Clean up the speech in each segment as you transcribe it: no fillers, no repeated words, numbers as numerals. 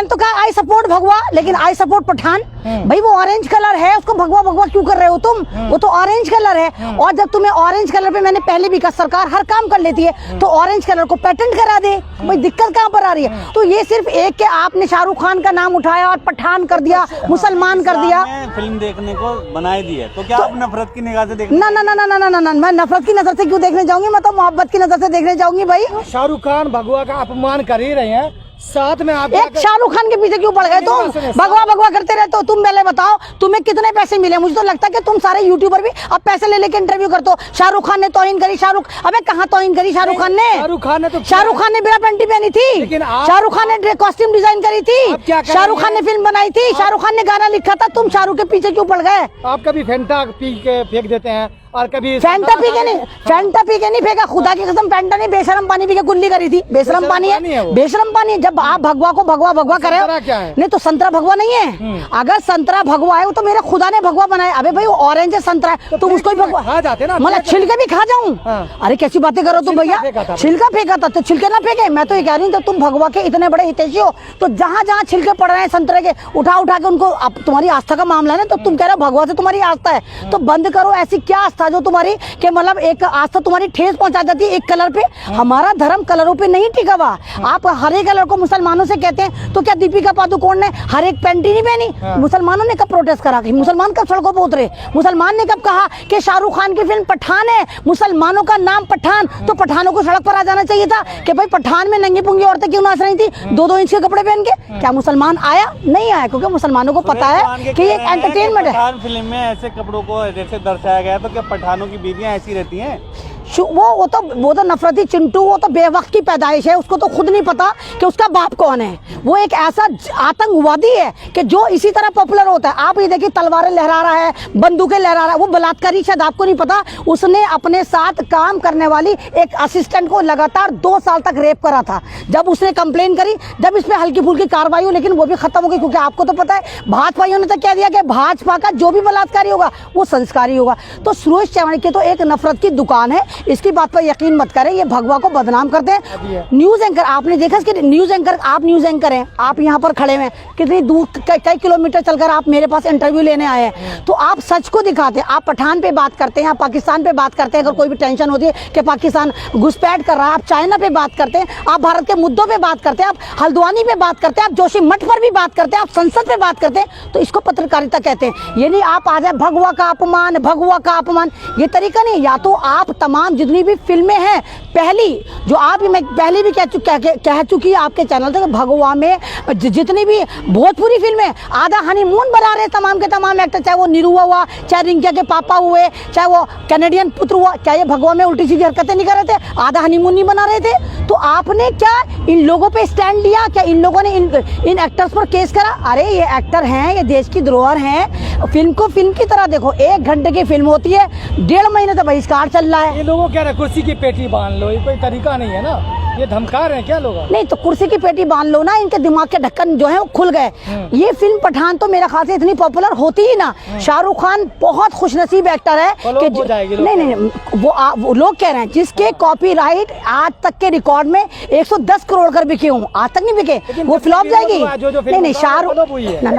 मैंने तो कहा आई सपोर्ट भगवा, लेकिन आई सपोर्ट पठान। भाई वो ऑरेंज कलर है, उसको भगवा भगवा क्यों कर रहे हो तुम? वो तो ऑरेंज कलर है। और जब तुम्हें ऑरेंज कलर पे, मैंने पहले भी कहा सरकार हर काम कर लेती है, तो ऑरेंज कलर को पेटेंट करा दे। भाई दिक्कत कहाँ पर आ रही है? तो ये सिर्फ एक के आपने शाहरुख खान का नाम उठाया और पठान कर दिया, मुसलमान कर दिया। फिल्म देखने को बनाई दी है, तो क्या आप नफरत की निगाह से देखने? ना ना ना ना ना ना ना, मैं नफरत की नजर से क्यों देखने जाऊंगी? मैं तो मोहब्बत की नजर से देखने जाऊंगी। भाई शाहरुख खान भगवा का अपमान कर ही रहे हैं, साथ में आप एक शाहरुख खान के पीछे क्यों पड़ गए तुम? भगवा भगवा करते रहते हो तुम। पहले बताओ तुम्हें कितने पैसे मिले? मुझे तो लगता है कि तुम सारे यूट्यूबर भी अब पैसे ले लेके इंटरव्यू करते हो। शाहरुख खान ने तौहीन करी, अबे कहाँ तौहीन करी शाहरुख खान ने? शाहरुख खान ने बिना पैंटी पहनी थी, शाहरुख खान ने कॉस्ट्यूम डिजाइन करी थी, शाहरुख खान ने फिल्म बनाई थी, शाहरुख खान ने गाना लिखा था। तुम शाहरुख के पीछे क्यों पड़ गए? आप कभी फेंटा पी के फेंक देते हैं और कभी फैंटा पी के नहीं फेंका। खुदा की कसम फैंटा नहीं, बेशरम पानी पी के गुल्ली करी थी। बेशरम पानी है, बेशरम पानी। जब आप भगवा को भगवा भगवा करे हो, नहीं तो संतरा भगवा नहीं है। अगर संतरा भगवा है वो तो मेरे खुदा ने भगवा बनाया। अबे भाई वो ऑरेंज है, संतरा है, तुम उसको ही भगवा खा जाते ना? मतलब छिलके भी खा जाऊं? अरे कैसी बातें करो तुम भैया? छिलका फेंका था तो छिलके ना फेंके। मैं तो ये कह रही हूँ, तुम भगवा के इतने बड़े हितैषी हो, तो जहाँ जहाँ छिलके पड़ रहे हैं संतरे के, उठा उठा के उनको, अब तुम्हारी आस्था का मामला है ना, तो तुम कह रहे हो भगवा से तुम्हारी आस्था है, तो बंद करो। ऐसी क्या आस्था जो तुम्हारी कि मतलब एक आस्था तुम्हारी ठेस पहुंचा जाती है एक कलर पे? हमारा धर्म कलरों पे नहीं टिका हुआ। आप हरे कलर को मुसलमानों से कहते हैं, तो क्या दीपिका पादुकोण ने हर एक पैंटी नहीं पहनी? मुसलमानों ने कब प्रोटेस्ट करा? मुसलमान कब सड़कों पर उतरे? मुसलमान ने कब कहा कि शाहरुख खान की फिल्म पठान है, मुसलमानों का नाम पठान, तो पठानों को सड़क पर आ जाना चाहिए था कि भाई पठान में नंगी पुंगी औरतें क्यों नाच रही थी 2-2 इंच के कपड़े पहन के? क्या मुसलमान आया? नहीं आया, क्योंकि मुसलमानों को पता है कि ये एंटरटेनमेंट है। पठान फिल्म में ऐसे कपड़ों को जैसे दर्शाया गया, तो क्या पठानों की बीवियां ऐसी रहती हैं? वो तो नफरती चिंटू, वो तो बेवक्त की पैदाइश है। उसको तो खुद नहीं पता कि उसका बाप कौन है। वो एक ऐसा आतंकवादी है कि जो इसी तरह पॉपुलर होता है। आप ये देखिए तलवारें लहरा रहा है, बंदूकें लहरा रहा है, वो बलात्कारी। शायद आपको नहीं पता, उसने अपने साथ काम करने वाली एक असिस्टेंट को लगातार 2 साल तक रेप करा था। जब उसने कंप्लेन करी, जब इस पर हल्की फुल्की कार्रवाई हुई, लेकिन वो भी खत्म हो गई, क्योंकि आपको तो पता है भाजपाइयों ने तो कह दिया कि भाजपा का जो भी बलात्कारी होगा वो संस्कारी होगा। तो सुरेश चावड़िया तो एक नफरत की दुकान है, इसकी बात पर यकीन मत करें। ये भगवा को बदनाम करते हैं। न्यूज एंकर आपने देखा कि न्यूज एंकर, आप न्यूज एंकर हैं, आप यहाँ पर खड़े हैं, कितनी दूर कई किलोमीटर चलकर आप मेरे पास इंटरव्यू लेने आए हैं, तो आप सच को दिखाते हैं। आप पठान पे बात करते हैं, आप पाकिस्तान पे बात करते हैं, अगर कोई भी टेंशन होती है कि पाकिस्तान घुसपैठ कर रहा है, आप चाइना पे बात करते हैं, आप भारत के मुद्दों पे बात करते हैं, आप हल्द्वानी पे बात करते हैं, आप जोशीमठ पर भी बात करते हैं, आप संसद पे बात करते हैं, तो इसको पत्रकारिता कहते हैं। ये नहीं आप आ जाए भगवा का अपमान, भगवा का अपमान, ये तरीका नहीं। या तो आप तमाम जितनी भी फिल्में हैं, पहली जो आप मैं पहले भी कह चुकी है आपके चैनल तक, भगवा में जितनी भी भोजपुरी फिल्में आधा हनीमून बना रहे तमाम के तमाम एक्टर, चाहे वो निरुआ हुआ, चाहे रिंकिया के पापा हुए, चाहे वो कैनेडियन पुत्र हुआ, क्या ये भगवा में उल्टी सीधी हरकतें नहीं कर रहे थे? आधा हनीमून नहीं बना रहे थे? तो आपने क्या इन लोगों पे स्टैंड लिया? क्या इन लोगों ने इन एक्टर्स पर केस करा? अरे ये एक्टर हैं, ये देश की धरोहर हैं। फिल्म को फिल्म की तरह देखो। 1 घंटे की फिल्म होती है, 1.5 महीने तक बहिष्कार चल रहा है। ये लोगों क्या है, कुर्सी की पेटी बांध लो, ये कोई तरीका नहीं है ना? ये धमका रहे हैं क्या लोग? नहीं तो कुर्सी की पेटी बांध लो ना, इनके दिमाग के ढक्कन जो है वो खुल गए। ये फिल्म पठान तो मेरा ख्याल से इतनी पॉपुलर होती ही ना। शाहरुख खान बहुत खुशनसीब एक्टर है कि नहीं वो लोग कह रहे हैं जिसके कॉपीराइट आज तक के रिकॉर्ड में 110 करोड़ कर बिके हूँ, आज तक नहीं बिके, वो फ्लॉप जाएगी। नहीं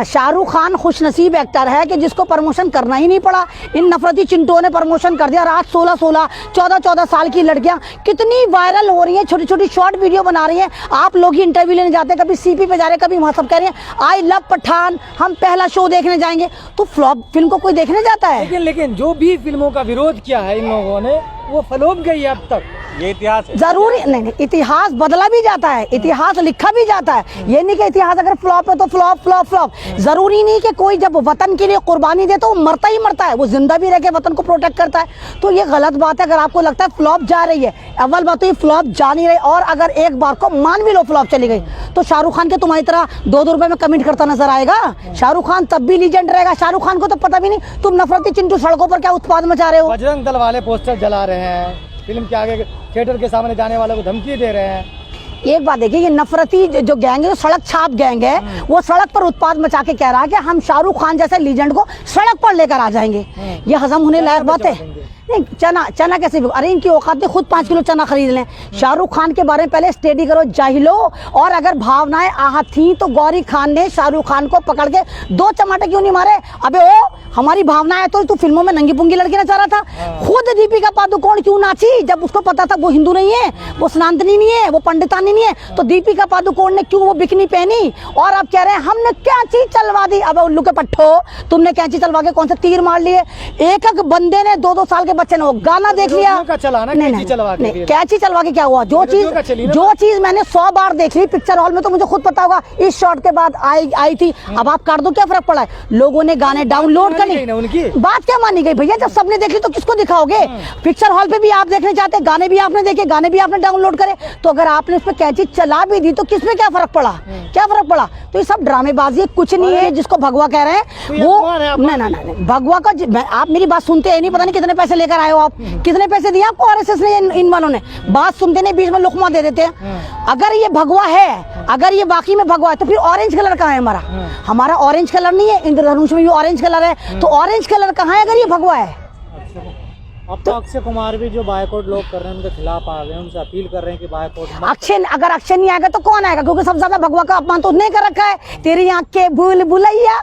शाहरुख खान खुशनसीब एक्टर है कि जिसको प्रमोशन करना ही नहीं पड़ा। इन नफरती चिंटुओं ने प्रमोशन कर दिया। रात 16-16, 14-14 साल की लड़कियां कितनी वायरल हो रही है, छोटी छोटी शॉर्ट वीडियो बना रही है। आप लोग ही इंटरव्यू लेने जाते हैं, कभी सीपी पे जा रहे हैं, कभी वहां सब कह रहे हैं आई लव पठान, हम पहला शो देखने जाएंगे। तो फ्लॉप फिल्म को कोई देखने जाता है? लेकिन जो भी फिल्मों का विरोध किया है इन लोगों ने, वो फ्लॉप गई है अब तक। ये इतिहास है। जरूरी नहीं, इतिहास बदला भी जाता है, इतिहास लिखा भी जाता है। ये नहीं कि इतिहास अगर फ्लॉप है तो फ्लॉप फ्लॉप फ्लॉप। जरूरी नहीं कि कोई जब वतन के लिए कुर्बानी दे तो वो मरता ही मरता है, वो जिंदा भी रह के वतन को प्रोटेक्ट करता है। तो ये गलत बात है। अगर आपको लगता है फ्लॉप जा रही है, अव्वल बात तो ये फ्लॉप जा नहीं रही। और अगर एक बार को मान भी लो फ्लॉप चली गई, तो शाहरुख खान के तुम्हारी तरह 2-2 रुपए में कमेंट करता नजर आएगा? शाहरुख खान तब भी लीजेंड रहेगा। शाहरुख खान को तो पता भी नहीं तुम नफरती चिंटू सड़कों पर क्या उत्पाद मचा रहे हो। बजरंग दल वाले पोस्टर जला रहे हैं, फिल्म के आगे थिएटर के सामने जाने वालों को धमकी दे रहे हैं। एक बात देखिए, ये नफरती जो गैंग है, जो सड़क छाप गैंग है, वो सड़क पर उत्पाद मचा के कह रहा है कि हम शाहरुख खान जैसे लीजेंड को सड़क पर लेकर आ जाएंगे। ये हजम होने लायक बात है? नहीं, चना कैसे बिको? अरे इनकी औकात है खुद 5 किलो चना खरीद लें। शाहरुख खान के बारे में पहले स्टडी करो जाहिलो। और अगर भावनाएं आहत थी तो गौरी खान ने शाहरुख खान को पकड़ के 2 चमाटे क्यों नहीं मारे? अबे ओ हमारी भावनाएं तो तू फिल्मों में नंगी पुंगी लड़की नचा रहा था। खुद दीपिका पादुकोण क्यों नाची जब उसको पता था वो हिंदू नहीं है, वो सनातनी नहीं है, वो पंडितानी नहीं है? तो दीपिका पादुकोण ने क्यों वो बिकनी पहनी? और अब कह रहे हैं हमने कैंची चलवा दी। अब उल्लू के पट्टो, तुमने कैंची चलवा के कौन से तीर मार लिए? एक एक बंदे ने 2-2 साल के बच्चे ने वो गाना देख लिया। कैंची चलवा के, कैंची चलवा के क्या हुआ? जो चीज मैंने 100 बार देख ली पिक्चर हॉल में, तो मुझे खुद पता होगा इस शॉट के बाद आई थी। अब आप कर दो, क्या फर्क पड़ा है? लोगों ने गाने डाउनलोड कर उनकी बात क्या मानी गई भैया? जब सबने देख ली तो किसको दिखाओगे? पिक्चर हॉल पे भी आप देखने चाहते, गाने भी आपने देखे, गाने भी आपने डाउनलोड करे, तो अगर आपने उस पर कैंची चला भी दी तो किसमें क्या फर्क पड़ा? क्या फर्क पड़ा? तो ये सब ड्रामेबाजी है, कुछ नहीं है। जिसको भगवा कह रहे हैं वो नहीं, भगवा का आप मेरी बात सुनते हैं नहीं, पता नहीं कितने पैसे लेकर आए हो आप, कितने पैसे दिए आपको आरएसएस ने? इन वालों ने बात सुनते नहीं, बीच में लुकमा दे देते हैं। अगर ये भगवा है, अगर ये वाकई में भगवा है, तो फिर ऑरेंज कलर कहाँ है हमारा? हमारा ऑरेंज कलर नहीं है, इंद्रधनुष में भी ऑरेंज कलर है, तो ऑरेंज कलर कहाँ है अगर ये भगवा है? अब तो अक्षय कुमार भी जो बायकॉट लोग कर रहे हैं उनके खिलाफ आ गए, उनसे अपील कर रहे हैं कि बायकॉट। अगर अक्षय नहीं आएगा तो कौन आएगा? क्योंकि सबसे ज्यादा भगवा का अपमान तो उसने कर रखा है। तेरी आंख के भूल भुलैया,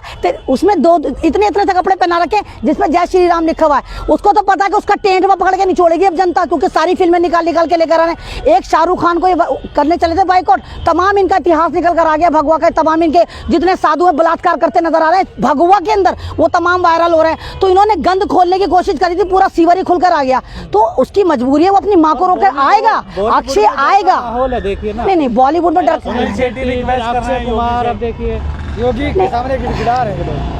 उसमें इतने से कपड़े पहना रखे जिसमें जय श्री राम लिखा हुआ है। उसको तो पता है कि उसका टेंट में पकड़ के निचोड़ेगी अब जनता, क्योंकि सारी फिल्में निकाल के लेकर आ रहे हैं। एक शाहरुख खान को करने चले थे बायकॉट, तमाम इनका इतिहास निकल कर आ गया भगवा का। तमाम इनके जितने साधु है बलात्कार करते नजर आ रहे हैं भगवा के अंदर, वो तमाम वायरल हो रहे हैं। तो इन्होंने गंद खोलने की कोशिश करी थी, पूरा सीवर ही खुलकर आ गया। तो उसकी मजबूरी है, वो अपनी माँ को रोककर आएगा। अक्षय आएगा, देखिए ना, नहीं बॉलीवुड में अक्षय कुमार अब देखिए योगी के सामने गिड़गिड़ा रहे हैं।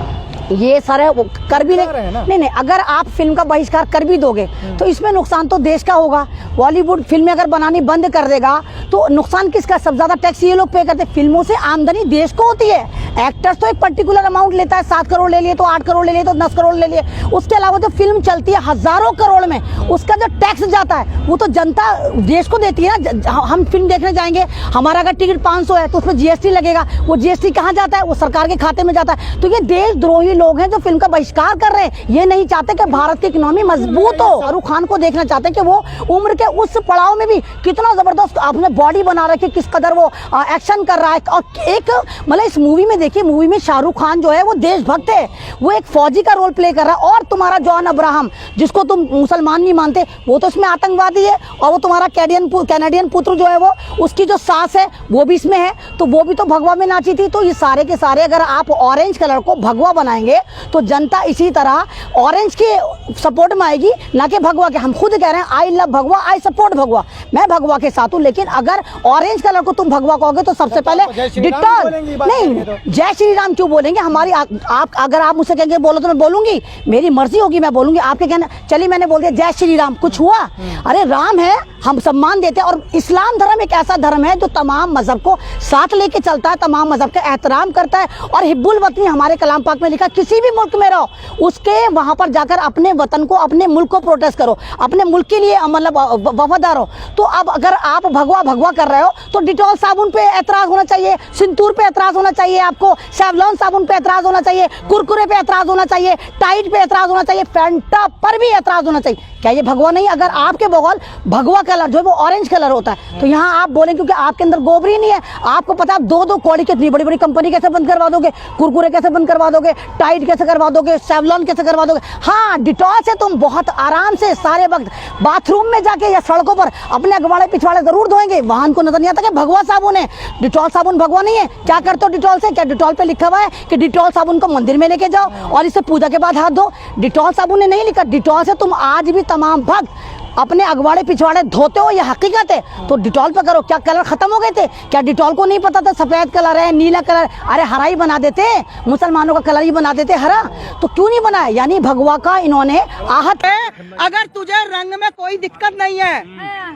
ये सारे कर भी नहीं, अगर आप फिल्म का बहिष्कार कर भी दोगे तो इसमें नुकसान तो देश का होगा। बॉलीवुड फिल्में अगर बनानी बंद कर देगा तो नुकसान किसका? सबसे ज्यादा टैक्स ये लोग पे करते हैं। फिल्मों से आमदनी देश को होती है। एक्टर्स तो एक पर्टिकुलर अमाउंट लेता है, 7 करोड़ ले लिए तो 8 करोड़ ले लिए तो 10 करोड़ ले लिए। उसके अलावा जो फिल्म चलती है हजारों करोड़ में, उसका जो टैक्स जाता है वो तो जनता देश को देती है ना। हम फिल्म देखने जाएंगे, हमारा अगर टिकट 500 है तो उसमें जीएसटी लगेगा, वो जीएसटी कहाँ जाता है? वो सरकार के खाते में जाता है। तो ये देशद्रोही लोग हैं जो फिल्म का बहिष्कार कर रहे हैं। ये नहीं चाहते कि भारत की इकोनॉमी मजबूत हो। शाहरुख खान को देखना चाहते हैं कि वो उम्र के उस पड़ाव में भी कितना जबरदस्त आपने बॉडी बना रखी, किस कदर वो एक्शन कर रहा है। और एक मतलब इस मूवी में देखिए, मूवी में शाहरुख खान जो है वो देशभक्त है, वो एक फौजी का रोल प्ले कर रहा है। और तुम्हारा जॉन अब्राहम, जिसको तुम मुसलमान नहीं मानते, वो तो इसमें आतंकवादी है। और वो तुम्हारा कैनेडियन पुत्र जो है वो, उसकी जो सास है वो भी इसमें है, तो वो भी तो भगवा में नाची थी। तो ये सारे के सारे अगर आप ऑरेंज कलर को भगवा बनाएंगे तो जनता इसी तरह ऑरेंज के सपोर्ट में आएगी, ना कि भगवा के। हम खुद कह रहे हैं आई लव भगवा, आई सपोर्ट भगवा, मैं भगवा के साथ हूं। लेकिन अगर ऑरेंज कलर को तुम भगवा कहोगे तो सबसे पहले डिटॉल नहीं, जय श्री राम क्यों बोलेंगे? हमारी आप अगर आप मुझसे कहेंगे बोलो तो मैं बोलूंगी, मेरी मर्जी होगी मैं बोलूंगी। आपके कहना चलिए मैंने बोल दिया जय श्री राम, कुछ हुआ? अरे राम है, हम सम्मान देते हैं। और इस्लाम धर्म एक ऐसा धर्म है जो तमाम मजहब को साथ लेके चलता है, तमाम मजहब का एहतराम करता है। और हिब्बुल वतनी हमारे कलाम पाक में लिखा, किसी भी मुल्क में रहो उसके वहां पर जाकर अपने वतन को, अपने मुल्क को प्रोटेस्ट करो, अपने मुल्क के लिए मतलब वफादार हो। तो अब अगर आप भगवा कर रहे हो तो डिटॉल साबुन पे एतराज होना चाहिए, सिंदूर पे एतराज होना चाहिए, आपको सेवलॉन साबुन पे एतराज होना चाहिए, कुरकुरे पे एतराज होना चाहिए, टाइट पे एतराज होना चाहिए, फैंटा पर भी एतराज होना चाहिए। क्या ये भगवा नहीं? अगर आपके बगल भगवा कलर जो है वो ऑरेंज कलर होता है तो यहाँ आप बोलें क्योंकि आपके अंदर गोबरी नहीं है। आपको पता है 2-2 कौड़ी की इतनी बड़ी बड़ी कंपनी कैसे बंद करवा दोगे? कुरकुरे कैसे बंद करवा दोगे? टाइट कैसे करवा दोगे? सेवलॉन कैसे करवा दोगे? हाँ, डिटॉल से तुम बहुत आराम से सारे वक्त बाथरूम में जाके या सड़कों पर अपने अगवाड़े पिछवाड़े जरूर धोएंगे, वहां को नजर नहीं आता कि भगवा साबुन है। डिटॉल साबुन भगवा नहीं है। क्या करते हो डिटॉल से? क्या डिटॉल पे लिखा हुआ है कि डिटॉल साबुन को मंदिर में लेके जाओ और इसे पूजा के बाद हाथ धो? डिटॉल साबुन ने नहीं लिखा। डिटॉल से तुम आज भी तमाम भक्त अपने अगवाड़े पिछवाड़े धोते हो, ये हकीकत है। तो डिटॉल पे करो। क्या कलर खत्म हो गए थे? क्या डिटॉल को नहीं पता था सफेद कलर है, नीला कलर? अरे हरा ही बना देते, मुसलमानों का कलर ही बना देते हरा, तो क्यों नहीं बनाया? यानी भगवा का इन्होंने आहत है। अगर तुझे रंग में कोई दिक्कत नहीं है,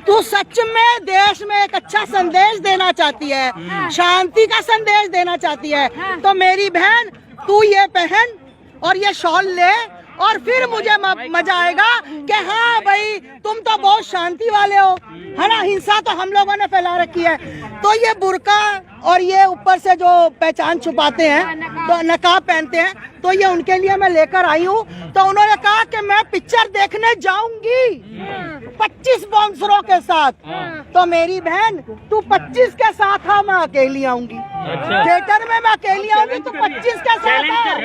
तू सच में देश में एक अच्छा संदेश देना चाहती है, शांति का संदेश देना चाहती है, तो मेरी बहन तू ये पहन और ये शॉल ले और फिर मुझे मजा आएगा कि हाँ भाई तुम तो बहुत शांति वाले हो, है ना। हिंसा तो हम लोगों ने फैला रखी है, तो ये बुर्का और ये ऊपर से जो पहचान छुपाते हैं तो नकाब पहनते हैं, तो ये उनके लिए मैं लेकर आई हूँ। तो उन्होंने कहा कि मैं पिक्चर देखने जाऊंगी 25 बाउंसरों के साथ। तो मेरी बहन तू 25 के साथ आ, मैं अकेली आऊंगी। थिएटर में मैं अकेली आऊंगी, तू 25 के साथ आ।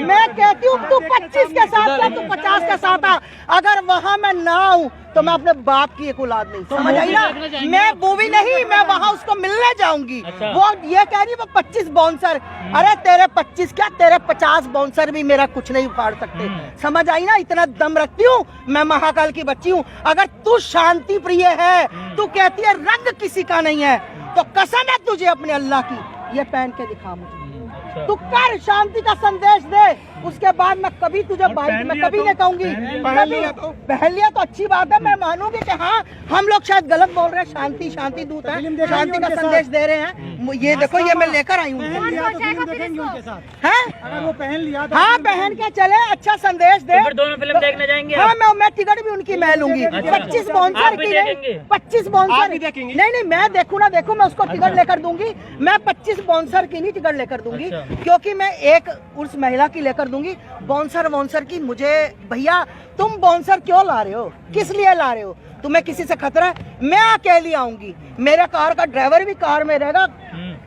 मैं कहती हूँ तू 25 के साथ आ, तू 50 के साथ आ। अगर वहाँ मैं ना आऊँ तो मैं अपने बाप की एक औलाद नहीं, समझ आई ना। मैं मूवी नहीं, मैं वहाँ उसको मिलने जाऊंगी। वो ये कह रही है वो 25 बाउंसर, अरे तेरे 25 क्या, तेरे 50 बाउंसर भी मेरा कुछ नहीं उखाड़ सकते, समझ आई ना। इतना दम रखती हूँ मैं, महाकाल की बच्ची हूँ। अगर तू शांति प्रिय है, तू कहती है रंग किसी का नहीं है, तो कसम है तुझे अपने अल्लाह की, ये पहन के दिखा मुझे। तू कर शांति का संदेश दे, उसके बाद मैं कभी तुझे बाइक में कभी नहीं कहूंगी। पहन लिया तो अच्छी बात है, मैं मानूंगी कि हाँ हम लोग शायद गलत बोल रहे हैं, शांति शांति दूत है, शांति का संदेश दे रहे हैं। ये देखो ये मैं लेकर आई हूँ। अगर वो पहन लिया तो हाँ पहन के चले, अच्छा संदेश दे। फिर दोनों फिल्म देखने जाएंगे। हाँ मैं टिकट भी उनकी मैं लूंगी। 25 बाउंसर की नहीं, 25 बाउंसर नहीं, मैं देखूँ ना देखूँ, मैं उसको टिकट लेकर दूंगी। मैं 25 बाउंसर की नहीं टिकट लेकर दूंगी, क्योंकि मैं एक उस महिला की लेकर दूंगी। बाउंसर की मुझे, भैया तुम बाउंसर क्यों ला रहे हो, किस लिए ला रहे हो, तुम्हें किसी से खतरा है? मैं अकेली आऊंगी, मेरे कार का ड्राइवर भी कार में रहेगा।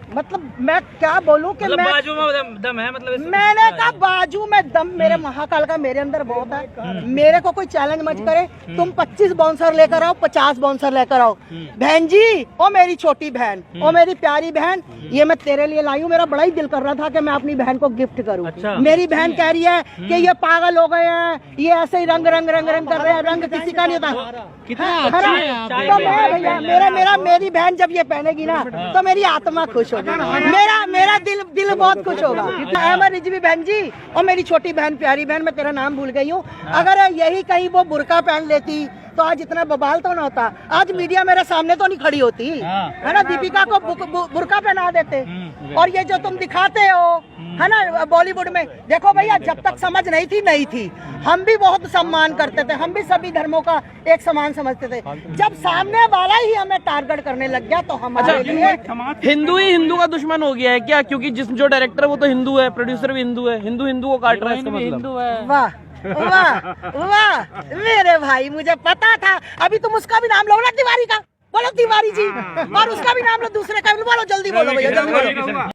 मतलब मैं क्या बोलूं कि मैं बाजू में दम है, मतलब मैंने कहा बाजू में दम मेरे महाकाल का मेरे अंदर बहुत है। मेरे को कोई चैलेंज मत करे, तुम 25 बाउंसर लेकर आओ, 50 बाउंसर लेकर आओ। बहन जी, ओ मेरी छोटी बहन, ओ मेरी प्यारी बहन, ये मैं तेरे लिए लाई हूँ। मेरा बड़ा ही दिल कर रहा था कि मैं अपनी बहन को गिफ्ट करूँ। मेरी बहन कह रही है कि ये पागल हो गए हैं, ये ऐसे ही रंग रंग रंग रंग कर रहे हैं, रंग किसी का नहीं होता। तो मेरी बहन जब ये पहनेगी ना तो मेरी आत्मा खुश होगी, मेरा दिल बहुत खुश होगा। अहमद रिजवी बहन जी और मेरी छोटी बहन प्यारी बहन, मैं तेरा नाम भूल गई हूँ, अगर यही कहीं वो बुर्का पहन लेती तो आज इतना बवाल तो ना होता। आज मीडिया मेरे सामने तो नहीं खड़ी होती है ना, दीपिका को बुर्का पहना देते। और ये जो तुम दिखाते हो है ना बॉलीवुड में, देखो भैया जब तक समझ नहीं थी, हम भी बहुत सम्मान करते थे, हम भी सभी धर्मों का एक समान समझते थे। जब सामने वाला ही हमें टारगेट करने लग गया तो हमारे लिए हिंदू ही हिंदू का दुश्मन हो गया है क्या? क्योंकि जो डायरेक्टर है वो तो हिंदू है, प्रोड्यूसर भी हिंदू है, हिंदू को काट रहा है, इसका मतलब। वाह वाह वाह मेरे भाई, मुझे पता था। अभी तुम उसका भी नाम लो ना, तिवारी का बोलो, तिवारी जी, और उसका भी नाम लो, दूसरे का भी बोलो, जल्दी बोलो भैया, जल्दी बोलो।